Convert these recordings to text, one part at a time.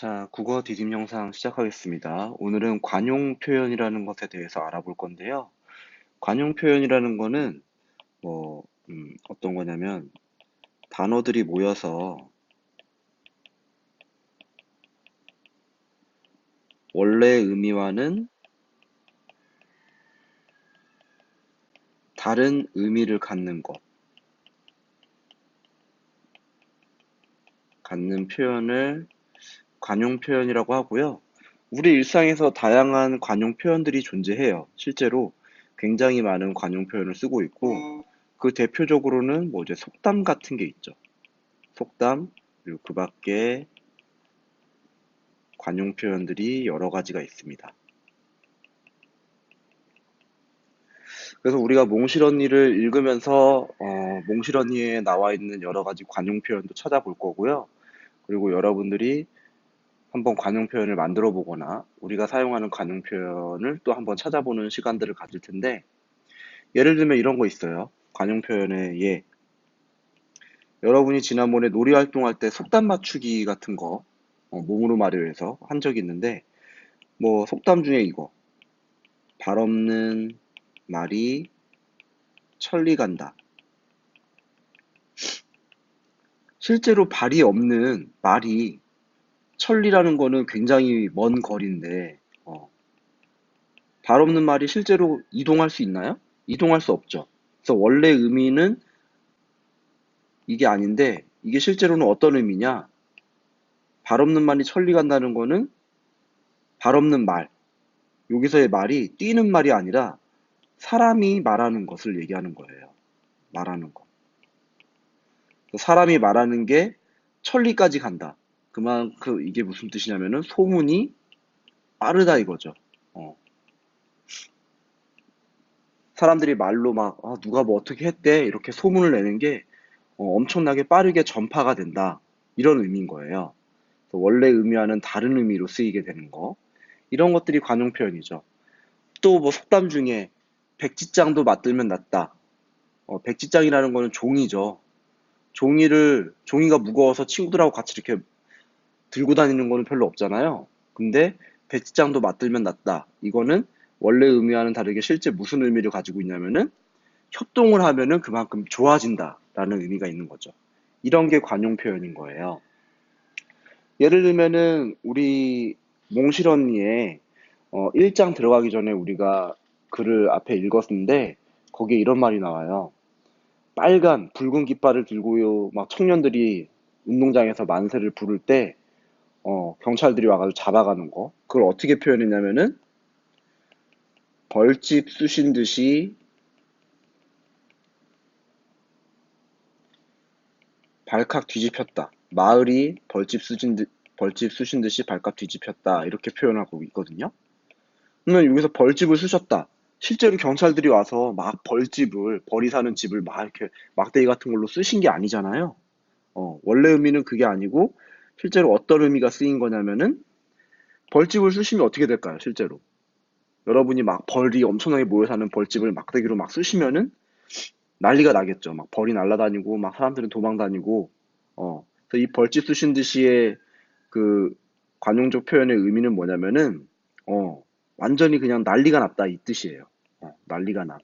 자, 국어 디귿 영상 시작하겠습니다. 오늘은 관용 표현이라는 것에 대해서 알아볼 건데요. 관용 표현이라는 거는 어떤 거냐면 단어들이 모여서 원래 의미와는 다른 의미를 갖는 표현을 관용 표현이라고 하고요. 우리 일상에서 다양한 관용 표현들이 존재해요. 실제로 굉장히 많은 관용 표현을 쓰고 있고, 그 대표적으로는 뭐 이제 속담 같은 게 있죠. 속담, 그리고 그 밖에 관용 표현들이 여러 가지가 있습니다. 그래서 우리가 몽실 언니를 읽으면서 몽실 언니에 나와 있는 여러 가지 관용 표현도 찾아볼 거고요. 그리고 여러분들이 한번 관용 표현을 만들어 보거나 우리가 사용하는 관용 표현을 또 한번 찾아보는 시간들을 가질 텐데, 예를 들면 이런 거 있어요. 관용 표현의 예. 여러분이 지난번에 놀이 활동할 때 속담 맞추기 같은 거 몸으로 말해서 한 적이 있는데, 뭐 속담 중에 이거 발 없는 말이 천리 간다. 실제로 발이 없는 말이 천리라는 거는 굉장히 먼 거리인데, 발 없는 말이 실제로 이동할 수 있나요? 이동할 수 없죠. 그래서 원래 의미는 이게 아닌데, 이게 실제로는 어떤 의미냐? 발 없는 말이 천리 간다는 거는 발 없는 말. 여기서의 말이 뛰는 말이 아니라 사람이 말하는 것을 얘기하는 거예요. 말하는 거. 사람이 말하는 게 천리까지 간다. 그만큼 이게 무슨 뜻이냐면은 소문이 빠르다 이거죠. 어. 사람들이 말로 막 누가 뭐 어떻게 했대 이렇게 소문을 내는 게 엄청나게 빠르게 전파가 된다. 이런 의미인 거예요. 그래서 원래 의미와는 다른 의미로 쓰이게 되는 거. 이런 것들이 관용 표현이죠. 또 뭐 속담 중에 백지장도 맞들면 낫다. 백지장이라는 거는 종이죠. 종이가 무거워서 친구들하고 같이 이렇게 들고 다니는 거는 별로 없잖아요. 근데 백지장도 맞들면 낫다. 이거는 원래 의미와는 다르게 실제 무슨 의미를 가지고 있냐면은 협동을 하면은 그만큼 좋아진다라는 의미가 있는 거죠. 이런 게 관용 표현인 거예요. 예를 들면은 우리 몽실 언니의 1장 들어가기 전에 우리가 글을 앞에 읽었는데 거기에 이런 말이 나와요. 빨간 붉은 깃발을 들고요 막 청년들이 운동장에서 만세를 부를 때 경찰들이 와가지고 잡아가는 거. 그걸 어떻게 표현했냐면은 벌집 쑤신 듯이 발칵 뒤집혔다. 마을이 벌집 쑤신 듯이 발칵 뒤집혔다. 이렇게 표현하고 있거든요. 그러면 여기서 벌집을 쑤셨다. 실제로 경찰들이 와서 막 벌이 사는 집을 막 이렇게 막대기 같은 걸로 쑤신 게 아니잖아요. 원래 의미는 그게 아니고 실제로 어떤 의미가 쓰인 거냐면은 벌집을 쑤시면 어떻게 될까요, 실제로? 여러분이 막 벌이 엄청나게 모여 사는 벌집을 막대기로 막 쑤시면은 난리가 나겠죠. 막 벌이 날아다니고 막 사람들은 도망 다니고 그래서 이 벌집 쑤신 듯이의 그 관용적 표현의 의미는 뭐냐면은 어 완전히 그냥 난리가 났다 이 뜻이에요. 난리가 나.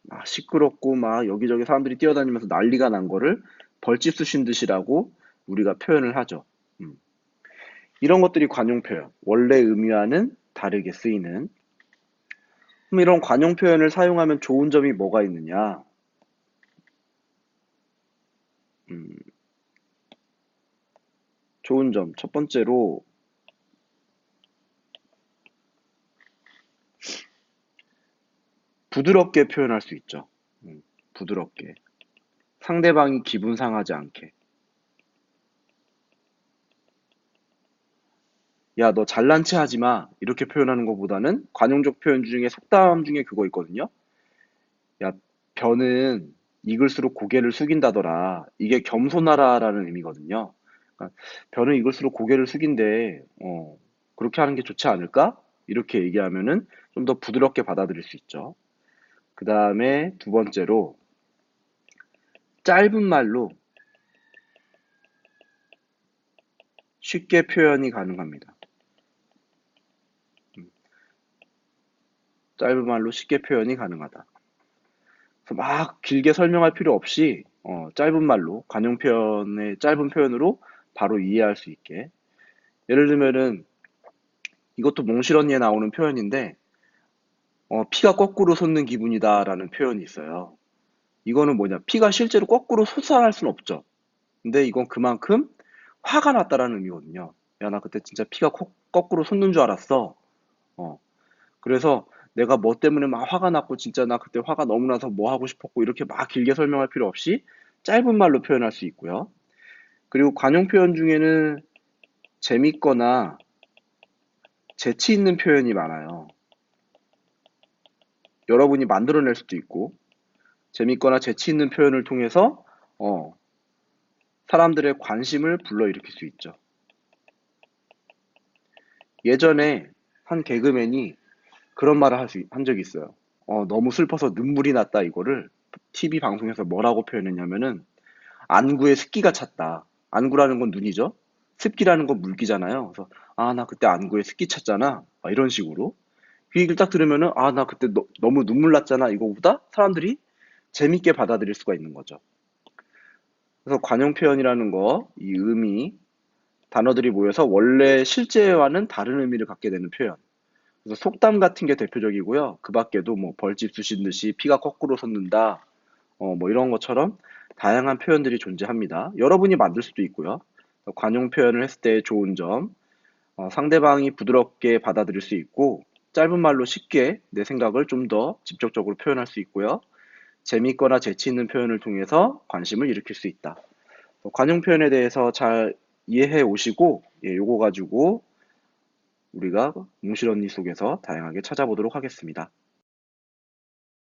막 시끄럽고 막 여기저기 사람들이 뛰어다니면서 난리가 난 거를 벌집 쑤신 듯이라고 우리가 표현을 하죠. 음. 이런 것들이 관용 표현. 원래 의미와는 다르게 쓰이는. 그럼 이런 관용 표현을 사용하면 좋은 점이 뭐가 있느냐? 음, 좋은 점. 첫 번째로 부드럽게 표현할 수 있죠. 부드럽게. 상대방이 기분 상하지 않게. 야, 너 잘난 체 하지 마. 이렇게 표현하는 것보다는 관용적 표현 중에 속담 중에 그거 있거든요. 야, 벼는 익을수록 고개를 숙인다더라. 이게 겸손하라라는 의미거든요. 그러니까 벼는 익을수록 고개를 숙인데, 그렇게 하는 게 좋지 않을까? 이렇게 얘기하면은 좀 더 부드럽게 받아들일 수 있죠. 그 다음에 두 번째로 짧은 말로 쉽게 표현이 가능합니다. 짧은 말로 쉽게 표현이 가능하다. 그래서 막 길게 설명할 필요 없이 짧은 말로 관용 표현의 짧은 표현으로 바로 이해할 수 있게. 예를 들면은 이것도 몽실언니에 나오는 표현인데 피가 거꾸로 솟는 기분이다라는 표현이 있어요. 이거는 뭐냐? 피가 실제로 거꾸로 솟아날 수는 없죠. 근데 이건 그만큼 화가 났다라는 의미거든요. 야, 나 그때 진짜 피가 거꾸로 솟는 줄 알았어. 어. 그래서 내가 뭐 때문에 막 화가 났고 진짜 나 그때 화가 너무 나서 뭐 하고 싶었고 이렇게 막 길게 설명할 필요 없이 짧은 말로 표현할 수 있고요. 그리고 관용 표현 중에는 재밌거나 재치 있는 표현이 많아요. 여러분이 만들어낼 수도 있고 재밌거나 재치 있는 표현을 통해서 어, 사람들의 관심을 불러일으킬 수 있죠. 예전에 한 개그맨이 그런 말을 한 적이 있어요. 너무 슬퍼서 눈물이 났다 이거를 TV 방송에서 뭐라고 표현했냐면은 안구에 습기가 찼다. 안구라는 건 눈이죠. 습기라는 건 물기잖아요. 그래서 아, 나 그때 안구에 습기 찼잖아. 이런 식으로. 그 얘기를 딱 들으면은 아, 나 그때 너무 눈물 났잖아. 이거보다 사람들이 재밌게 받아들일 수가 있는 거죠. 그래서 관용 표현이라는 거, 이 의미, 단어들이 모여서 원래 실제와는 다른 의미를 갖게 되는 표현. 그래서 속담 같은 게 대표적이고요. 그 밖에도 뭐 벌집 쑤신 듯이 피가 거꾸로 솟는다. 뭐 이런 것처럼 다양한 표현들이 존재합니다. 여러분이 만들 수도 있고요. 관용 표현을 했을 때 좋은 점, 상대방이 부드럽게 받아들일 수 있고, 짧은 말로 쉽게 내 생각을 좀 더 직접적으로 표현할 수 있고요. 재미있거나 재치 있는 표현을 통해서 관심을 일으킬 수 있다. 관용 표현에 대해서 잘 이해해 오시고, 예, 요거 가지고 우리가 몽실 언니 속에서 다양하게 찾아보도록 하겠습니다.